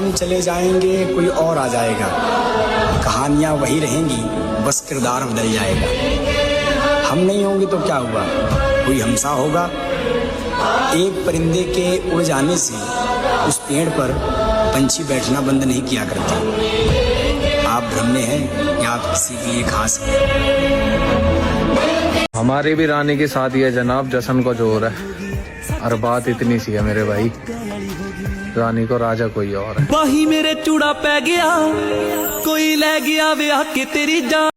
हम चले जाएंगे कोई और आ जाएगा, कहानियां वही रहेंगी बस किरदार बदल जाएगा। हम नहीं होंगे तो क्या हुआ, कोई हमसा होगा। एक परिंदे के उड़ जाने से उस पेड़ पर पंछी बैठना बंद नहीं किया करते। आप भ्रम में हैं कि आप किसी के लिए खास हैं। हमारी भी रानी की शादी है जनाब, जश्न को जोर है। और बात इतनी सी है मेरे भाई, रानी को राजा कोई और है। बाही मेरे चूड़ा पै गया, कोई ले गया ब्याह के तेरी जान।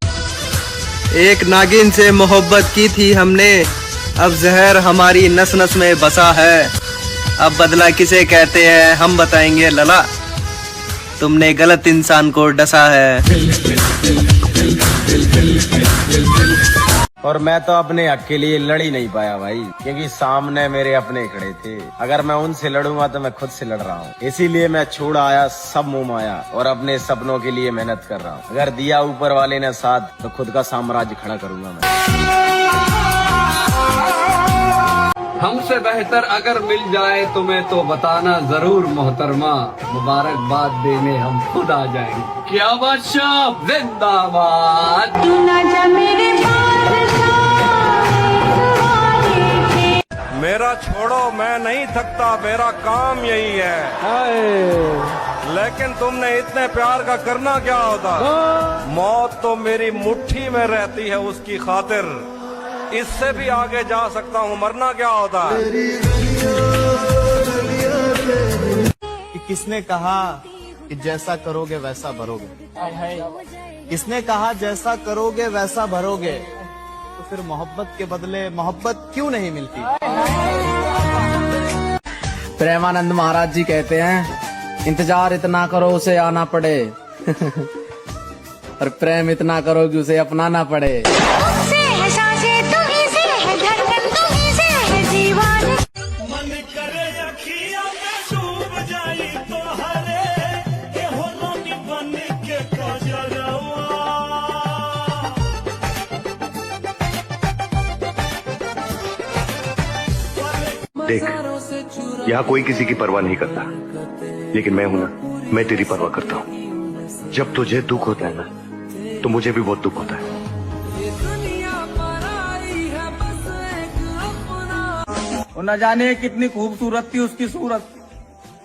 एक नागिन से मोहब्बत की थी हमने, अब जहर हमारी नस नस में बसा है। अब बदला किसे कहते हैं हम बताएंगे लला, तुमने गलत इंसान को डसा है। और मैं तो अपने हक के लिए लड़ ही नहीं पाया भाई, क्योंकि सामने मेरे अपने खड़े थे। अगर मैं उनसे लड़ूंगा तो मैं खुद से लड़ रहा हूँ, इसीलिए मैं छोड़ आया सब मोह माया और अपने सपनों के लिए मेहनत कर रहा हूँ। अगर दिया ऊपर वाले ने साथ तो खुद का साम्राज्य खड़ा करूंगा मैं। हमसे बेहतर अगर मिल जाए तुम्हें तो बताना जरूर मोहतरमा, मुबारकबाद देने हम खुद आ जाएंगे। क्या बादशाह जिंदाबाद। मेरा छोड़ो मैं नहीं थकता, मेरा काम यही है। लेकिन तुमने इतने प्यार का करना क्या होता। मौत तो मेरी मुट्ठी में रहती है, उसकी खातिर इससे भी आगे जा सकता हूँ, मरना क्या होता है। किसने कहा कि जैसा करोगे वैसा भरोगे। किसने कहा जैसा करोगे वैसा भरोगे, तो फिर मोहब्बत के बदले मोहब्बत क्यों नहीं मिलती। प्रेमानंद महाराज जी कहते हैं, इंतजार इतना करो उसे आना पड़े और प्रेम इतना करो कि उसे अपनाना पड़े। देख, यहाँ कोई किसी की परवाह नहीं करता, लेकिन मैं हूं ना, मैं तेरी परवाह करता हूँ। जब तुझे दुख होता है ना, तो मुझे भी बहुत दुख होता है। और न जाने कितनी खूबसूरत थी उसकी सूरत,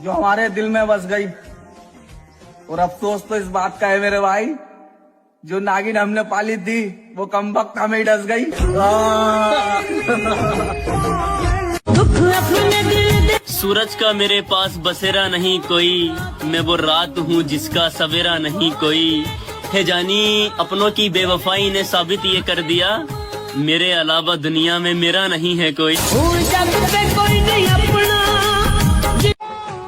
जो हमारे दिल में बस गई। और अफसोस तो इस बात का है मेरे भाई, जो नागिन हमने पाली थी वो कमबख्त हमें डस गई। सूरज का मेरे पास बसेरा नहीं कोई, मैं वो रात हूँ जिसका सवेरा नहीं कोई। है जानी अपनों की बेवफाई ने साबित ये कर दिया, मेरे अलावा दुनिया में मेरा नहीं है कोई। कोई नहीं अपना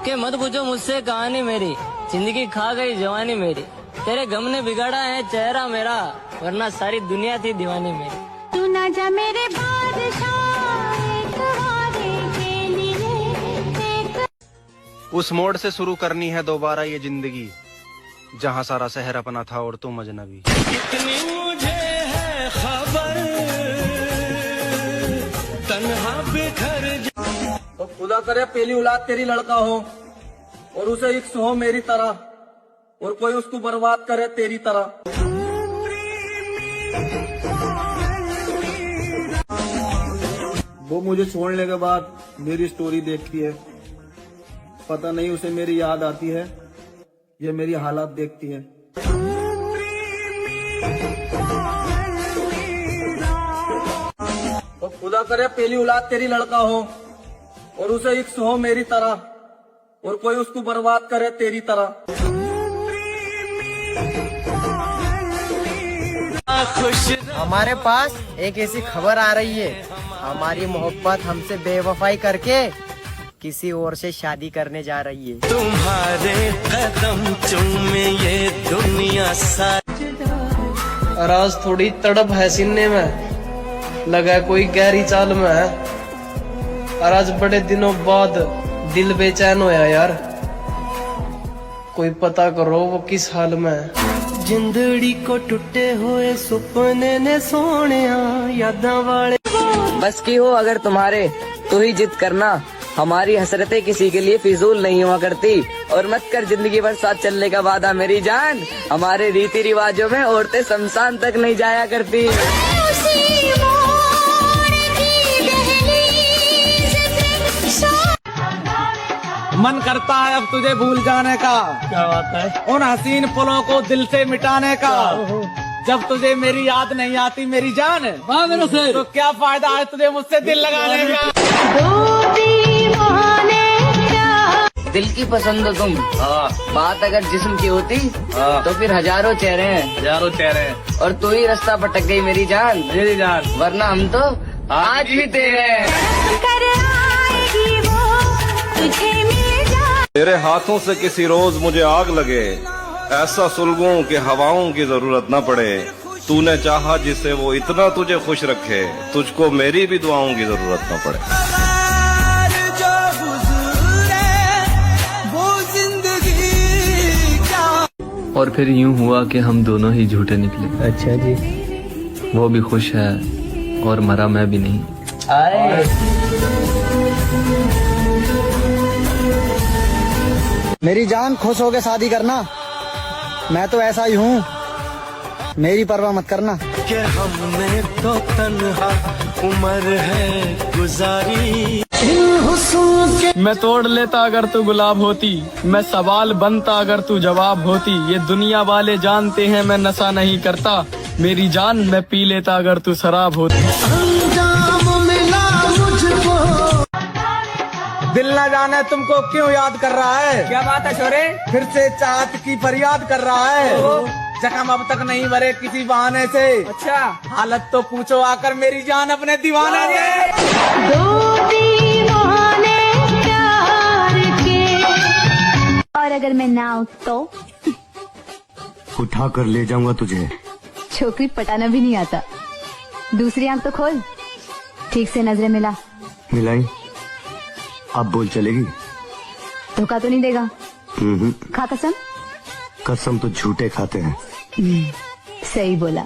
के मत पूछो मुझसे कहानी मेरी, जिंदगी खा गई जवानी मेरी। तेरे गम ने बिगाड़ा है चेहरा मेरा, वरना सारी दुनिया थी दीवानी मेरी। तू ना जा मेरे बादशाह, उस मोड़ से शुरू करनी है दोबारा ये जिंदगी, जहाँ सारा शहर अपना था और तुम अजनबी। कितनी मुझे है खबर, तन्हा बिखर जा। तो खुदा करे पहली औलाद तेरी लड़का हो और उसे इश्क हो मेरी तरह, और कोई उसको बर्बाद करे तेरी तरह। वो मुझे छोड़ने के बाद मेरी स्टोरी देखती है, पता नहीं उसे मेरी याद आती है, ये मेरी हालात देखती है। तो खुदा करे पहली औलाद तेरी लड़का हो और उसे इश्क हो मेरी तरह, और कोई उसको बर्बाद करे तेरी तरह। हमारे पास एक ऐसी खबर आ रही है, हमारी मोहब्बत हमसे बेवफाई करके किसी और से शादी करने जा रही है। तुम्हारे कदम चूमे ये दुनिया सारी। और आज थोड़ी तड़प है सीने में, लगा कोई गहरी चाल में है। और आज बड़े दिनों बाद दिल बेचैन होया यार, कोई पता करो वो किस हाल में है। जिंदड़ी को टूटे हुए सुपने ने सोने यादा वाले। बस की हो अगर तुम्हारे तो ही जिद करना, हमारी हसरतें किसी के लिए फिजूल नहीं हुआ करती, और मत कर जिंदगी भर साथ चलने का वादा मेरी जान। हमारे रीति रिवाजों में औरतें शमशान तक नहीं जाया करती। मन करता है अब तुझे भूल जाने का, क्या बात है? उन हसीन पलों को दिल से मिटाने का। जब तुझे मेरी याद नहीं आती मेरी जान, तो क्या फायदा है तुझे मुझसे दिल लगाने का। दिल की पसंद हो तुम, बात अगर जिस्म की होती तो फिर हजारों चेहरे हैं, हजारों चेहरे हैं, और तू ही रास्ता भटक गई मेरी जान, वरना हम तो आज भी तेरे हैं। तेरे हाथों से किसी रोज मुझे आग लगे, ऐसा सुलगूं कि हवाओं की जरूरत न पड़े। तूने चाहा जिसे वो इतना तुझे खुश रखे, तुझको मेरी भी दुआओं की जरूरत न पड़े। और फिर यूं हुआ कि हम दोनों ही झूठे निकले। अच्छा जी। वो भी खुश है और मरा मैं भी नहीं। मेरी जान खुश होके शादी करना, मैं तो ऐसा ही हूँ, मेरी परवाह मत करना। कि हमने तो तन्हा उम्र है गुजारी। मैं तोड़ लेता अगर तू गुलाब होती, मैं सवाल बनता अगर तू जवाब होती। ये दुनिया वाले जानते हैं मैं नशा नहीं करता, मेरी जान मैं पी लेता अगर तू शराब होती। दिल न जाने तुमको क्यों याद कर रहा है। क्या बात है छोरे, फिर से चाहत की फरियाद कर रहा है। जख्म अब तक नहीं भरे किसी बहाने से। अच्छा, हालत तो पूछो आकर मेरी जान अपने दीवाने से। और अगर मैं ना आऊं तो उठा कर ले जाऊंगा तुझे। छोकरी पटाना भी नहीं आता। दूसरी आंख तो खोल, ठीक से नजरें मिला। मिलाई, अब बोल चलेगी। धोखा तो नहीं देगा? खा कसम। कसम तो झूठे खाते हैं। सही बोला।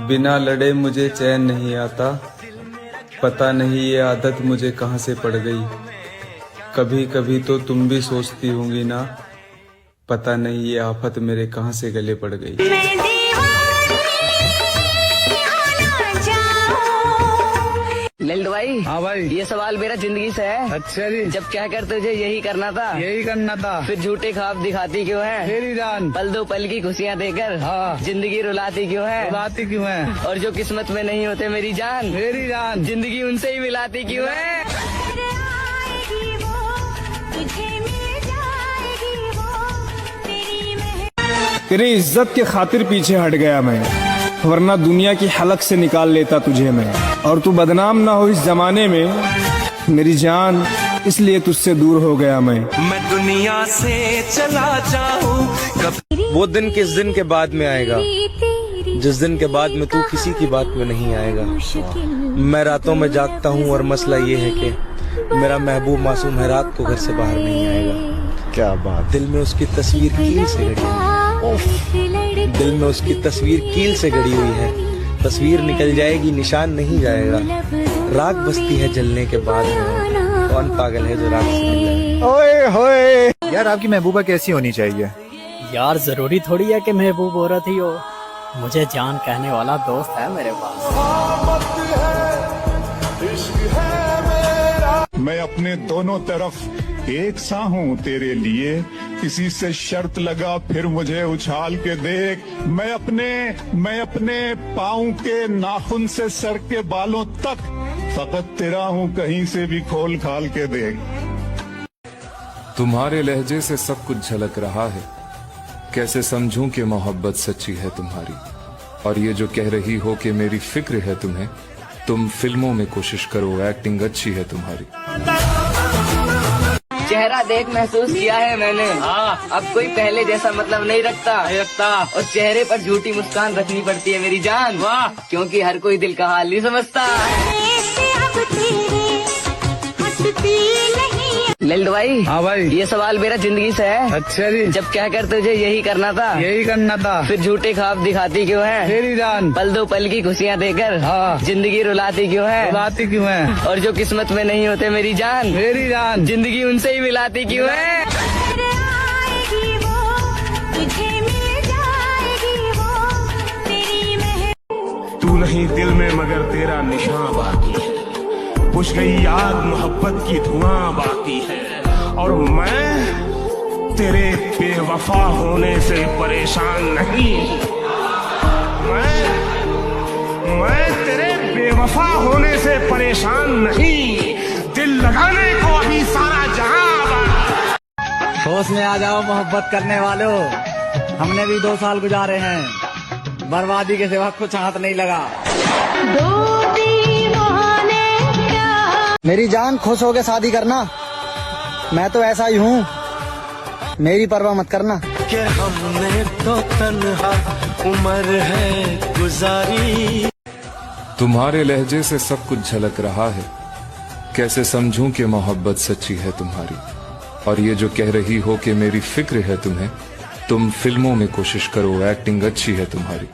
बिना लड़े मुझे चैन नहीं आता, पता नहीं ये आदत मुझे कहाँ से पड़ गई। कभी कभी तो तुम भी सोचती होंगी ना, पता नहीं ये आफत मेरे कहाँ से गले पड़ गई। ललित भाई। हाँ भाई। ये सवाल मेरा जिंदगी से है। अच्छा जी। जब क्या कर तुझे यही करना था, यही करना था, फिर झूठे ख्वाब दिखाती क्यों है? मेरी जान पल दो पल की खुशियाँ देकर जिंदगी रुलाती क्यों है? रुलाती क्यों है? और जो किस्मत में नहीं होते मेरी जान, जिंदगी उनसे ही मिलाती क्यों है? तेरी इज्जत के खातिर पीछे हट गया मैं, वरना दुनिया की हलक से निकाल लेता तुझे मैं। और तू बदनाम ना हो इस जमाने में मेरी जान, इसलिए तुझसे दूर हो गया मैं दुनिया से चला जाऊं। वो दिन किस दिन के बाद में आएगा, जिस दिन के बाद में तू किसी की बात में नहीं आएगा। मैं रातों में जागता हूँ और मसला ये है कि मेरा महबूब मासूम है, रात को घर से बाहर नहीं आएगा। क्या बात। दिल में उसकी तस्वीर कील से गड़ी हुई, दिल में उसकी तस्वीर कील से गड़ी हुई है। तस्वीर निकल जाएगी, निशान नहीं जाएगा। राख बसती है जलने के बाद में, कौन पागल है जो राख से मिल जाए। ओए होए यार, आपकी महबूबा कैसी होनी चाहिए? यार जरूरी थोड़ी है कि महबूब औरत ही हो, मुझे जान कहने वाला दोस्त है मेरे पास। मैं अपने दोनों तरफ एक सा हूँ तेरे लिए, किसी से शर्त लगा फिर मुझे उछाल के देख। मैं अपने पाँव के नाखून से सर के बालों तक फकत तेरा हूँ, कहीं से भी खोल खाल के देख। तुम्हारे लहजे से सब कुछ झलक रहा है, कैसे समझूं कि मोहब्बत सच्ची है तुम्हारी। और ये जो कह रही हो कि मेरी फिक्र है तुम्हें, तुम फिल्मों में कोशिश करो, एक्टिंग अच्छी है तुम्हारी। चेहरा देख महसूस किया है मैंने, अब कोई पहले जैसा मतलब नहीं रखता। और चेहरे पर झूठी मुस्कान रखनी पड़ती है मेरी जान, वाह, क्योंकि हर कोई दिल का हाल नहीं समझता। हिल्ड भाई। हाँ भाई। ये सवाल मेरा जिंदगी से है। अच्छा जी। जब कह कर तुझे यही करना था, यही करना था, फिर झूठे ख्वाब दिखाती क्यों है? मेरी जान। पल दो पल की खुशियाँ देकर हाँ। जिंदगी रुलाती क्यों है? रुलाती क्यों है? और जो किस्मत में नहीं होते मेरी जान, मेरी जान, जिंदगी उनसे ही मिलाती क्यों है? तू नहीं दिल में मगर तेरा निशान बाकी है, बुझ गई याद मोहब्बत की धुआं बाकी है, और मैं तेरे बेवफा होने से परेशान नहीं। मैं तेरे बेवफा होने से परेशान नहीं, दिल लगाने को अभी सारा जहां बाकी। होश में आ जाओ मोहब्बत करने वालों, हमने भी 2 साल गुजारे हैं, बर्बादी के सिवा कुछ हाथ नहीं लगा। मेरी जान खुश होके शादी करना, मैं तो ऐसा ही हूँ, मेरी परवाह मत करना। कि हमने तो तन्हा उम्र है गुजारी। तुम्हारे लहजे से सब कुछ झलक रहा है, कैसे समझूं कि मोहब्बत सच्ची है तुम्हारी। और ये जो कह रही हो कि मेरी फिक्र है तुम्हें, तुम फिल्मों में कोशिश करो, एक्टिंग अच्छी है तुम्हारी।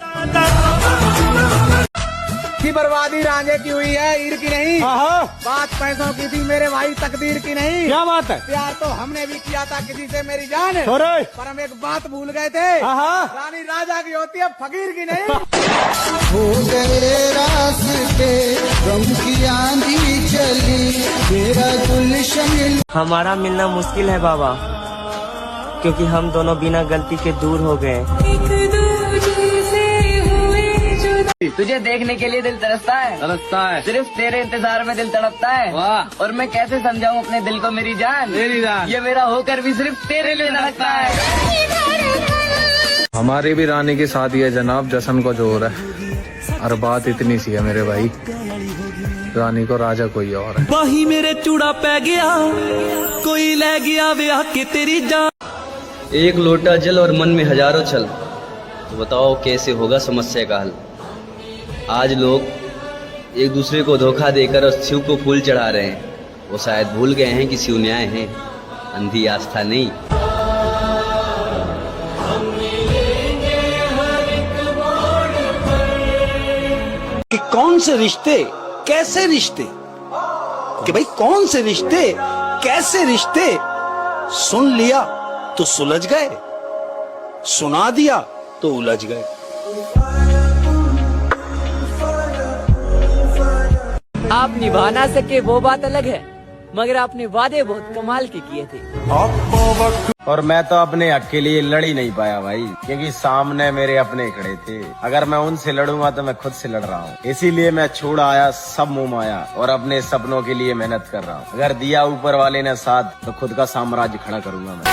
की बर्बादी रांझे की हुई है, ईर की नहीं। बात पैसों की थी मेरे भाई, तकदीर की नहीं। क्या बात है? प्यार तो हमने भी किया था किसी से मेरी जान, पर हम एक बात भूल गए थे, रानी राजा की होती है, फकीर की नहीं। हो गए रास्ते गम की आंधी चली, मेरा गुलशन। हमारा मिलना मुश्किल है बाबा, क्योंकि हम दोनों बिना गलती के दूर हो गए। तुझे देखने के लिए दिल तरसता है, सिर्फ तेरे इंतजार में दिल तड़पता है। वाह। और मैं कैसे समझाऊं अपने दिल को मेरी जान, ये मेरा होकर भी सिर्फ तेरे लिए धड़कता है। हमारी भी रानी की शादी है जनाब, जश्न को जोर है, और बात इतनी सी है मेरे भाई, रानी को राजा कोई और है। बाही मेरे चूड़ा पै गया, कोई ले गया ब्याह के तेरी जान। एक लोटा जल और मन में हजारों छल, तो बताओ कैसे होगा समस्या का हल। आज लोग एक दूसरे को धोखा देकर और शिव को फूल चढ़ा रहे हैं, वो शायद भूल गए हैं कि शिव न्याय है, अंधी आस्था नहीं। कि कौन से रिश्ते कैसे रिश्ते, कि भाई कौन से रिश्ते कैसे रिश्ते, सुन लिया तो सुलझ गए, सुना दिया तो उलझ गए। आप निभा ना सके वो बात अलग है, मगर आपने वादे बहुत कमाल के किए थे। और मैं तो अपने हक के लिए लड़ ही नहीं पाया भाई, क्योंकि सामने मेरे अपने खड़े थे। अगर मैं उनसे लड़ूंगा तो मैं खुद से लड़ रहा हूँ, इसीलिए मैं छोड़ आया सब मोह माया, और अपने सपनों के लिए मेहनत कर रहा हूँ। अगर दिया ऊपर वाले ने साथ, तो खुद का साम्राज्य खड़ा करूंगा मैं।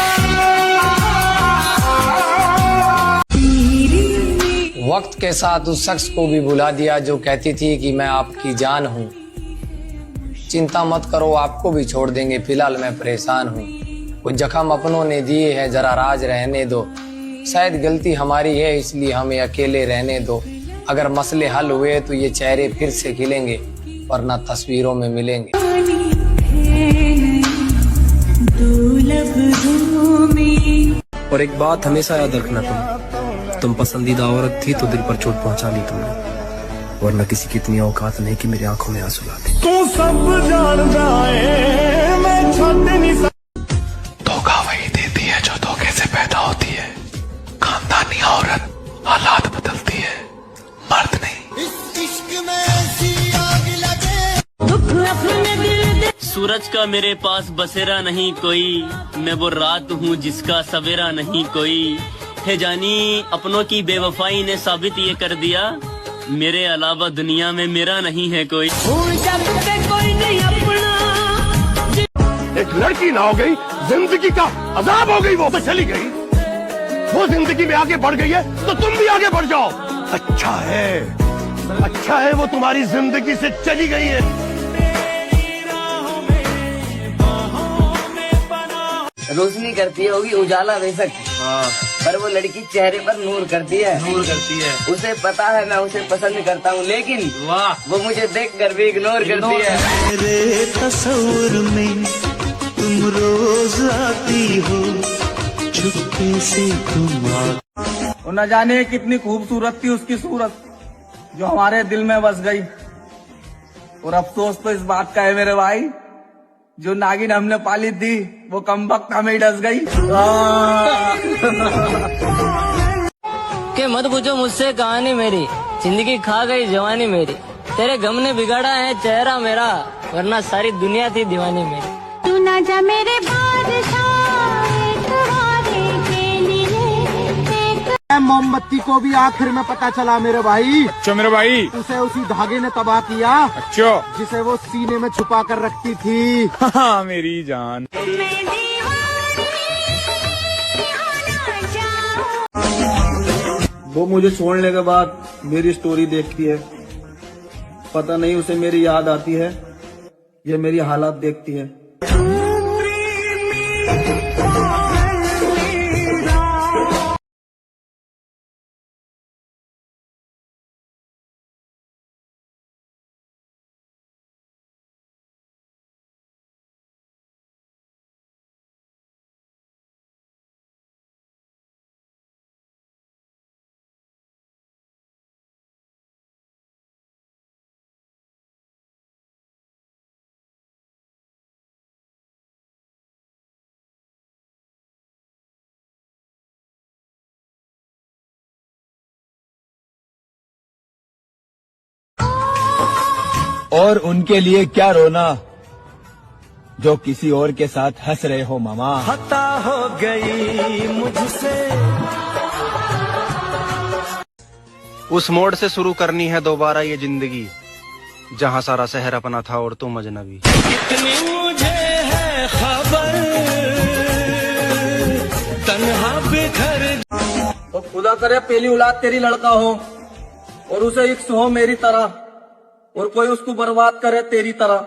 वक्त के साथ उस शख्स को भी भुला दिया जो कहती थी कि मैं आपकी जान हूँ। चिंता मत करो, आपको भी छोड़ देंगे, फिलहाल मैं परेशान हूँ। कुछ जख्म अपनों ने दिए हैं, जरा राज रहने दो। शायद गलती हमारी है, इसलिए हमें अकेले रहने दो। अगर मसले हल हुए तो ये चेहरे फिर से खिलेंगे, वरना तस्वीरों में मिलेंगे। और एक बात हमेशा याद रखना, तुम पसंदीदा औरत थी तो दिल पर चोट पहुंचा दी तुमने, वरना किसी की इतनी औकात नहीं कि मेरी आंखों में आंसू लाते। तू सब जानता है, मैं छूट नहीं सकता। धोखा वही देती है जो धोखे से पैदा होती है। खानदानी औरत हालात बदलती है, मर्द नहीं। इस इश्क में ऐसी आग लगे, दुख अपने दिल दे। सूरज का मेरे पास बसेरा नहीं कोई, मैं वो रात हूँ जिसका सवेरा नहीं कोई। है जानी अपनों की बेवफाई ने साबित ये कर दिया, मेरे अलावा दुनिया में मेरा नहीं है कोई। कोई नहीं अपना। एक लड़की ना हो गई, जिंदगी का अजाब हो गई, वो तो चली गई। वो जिंदगी में आगे बढ़ गई है तो तुम भी आगे बढ़ जाओ। अच्छा है वो तुम्हारी जिंदगी से चली गई है। रोशनी करती होगी, उजाला बेशक, पर वो लड़की चेहरे पर नूर करती है। उसे पता है मैं उसे पसंद करता हूँ, लेकिन वो मुझे देखकर भी इग्नोर करती है। मेरे तस्वीर में तुम रोज आती हो चुपके से तुम और न जाने कितनी खूबसूरत थी उसकी सूरत जो हमारे दिल में बस गई। और अफसोस तो इस बात का है मेरे भाई, जो नागिन हमने पाली थी वो कमबख्त हमें डस गई। के मत पूछो मुझसे कहानी मेरी, जिंदगी खा गई जवानी मेरी। तेरे गम ने बिगाड़ा है चेहरा मेरा, वरना सारी दुनिया थी दीवानी मेरी। तू ना जा मेरे बादशाह मोमबत्ती को भी आखिर में पता चला मेरे भाई। अच्छा मेरे भाई, उसे उसी धागे ने तबाह किया। अच्छा, जिसे वो सीने में छुपा कर रखती थी। हाँ मेरी जान। वो मुझे छोड़ने के बाद मेरी स्टोरी देखती है, पता नहीं उसे मेरी याद आती है या मेरी हालात देखती है। और उनके लिए क्या रोना जो किसी और के साथ हंस रहे हो मामा। खता हो गई मुझसे। उस मोड़ से शुरू करनी है दोबारा ये जिंदगी, जहाँ सारा शहर अपना था और तुम अजनबी। कितनी मुझे है खबर तन्हा बिखर। तो खुदा करे पहली औलाद तेरी लड़का हो और उसे इक्स हो मेरी तरह, और कोई उसको बर्बाद करे तेरी तरह।